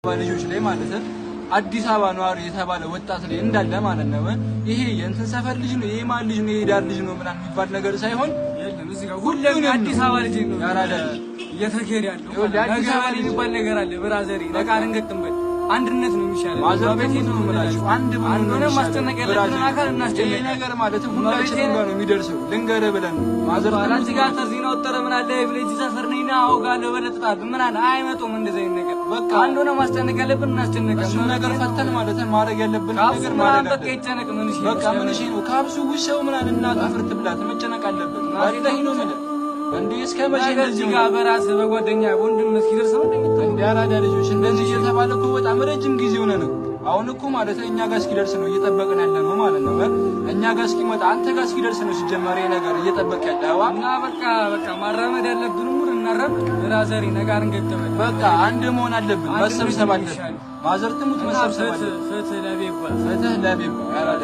ባልጆች ላይ ማለት አዲስ አበባ ነዋሪ የተባለ ወጣት ላይ እንዳለ ማለት ነው። ይሄ የእንትን ሰፈር ልጅ ነው፣ ይሄ ማን ልጅ ነው፣ ይሄ ዳር ልጅ ነው ምናምን የሚባል ነገር ሳይሆን እዚህ ጋር ሁሉም አዲስ አበባ ልጅ ነው ያራዳ እየተከረ ያለው አዲስ አበባ ልጅ የሚባል ነገር አለ። ብራዘሪ ለቃርን ገጥምበት አንድነት ነው የሚሻለው። ማዘበት ነው ማለት አንድ ምን ማስተነቀ ያለብን አካል እናስጨነቀ ነገር ማለት ሁላችንም ጋር ነው የሚደርሰው። ልንገር ብለን ማዘር ባላንስ ጋር ተዚና ወጠረ ምን አለ ብለጂ ሰፈር ነኝና አውጋለሁ በለጥጣት ምን አለ አይመጡም። እንደዚህ ነገር በቃ አንዱ ነው ማስተነቀ ያለብን እናስጨነቀ እሱ ነገር ፈተን ማለት ማድረግ ያለብን ነገር ማድረግ በቃ ይጨነቅ ምን እሺ በቃ ምን እሺ ነው ካብሱ ውሸው ምን አለ እናት ፍርት ብላት መጨነቅ አለበት ማለት ነው ማለት እንዴ እስከ መቼ እንደዚህ ጋር በራስ በጓደኛ ወንድም እስኪደርስ ነው እንዴ አራዳ ልጆች እንደዚህ እየተባለ እኮ በጣም ረጅም ጊዜ ሆነ ነው። አሁን እኮ ማለት እኛ ጋር እስኪደርስ ነው እየጠበቅን ያለ ነው ማለት ነው። እኛ ጋር እስኪመጣ አንተ ጋር እስኪደርስ ነው ሲጀመር ነገር እየጠበቅ ያለው እና በቃ ማራመድ ያለብን ሙር እናረም ብራዘሪ ነጋርን ገጠመ በቃ አንድ መሆን አለብን። መሰብሰብ አለብን። ማዘር ትሙት መሰብሰብ አለብን። ፍትህ ለቤባ አራዳ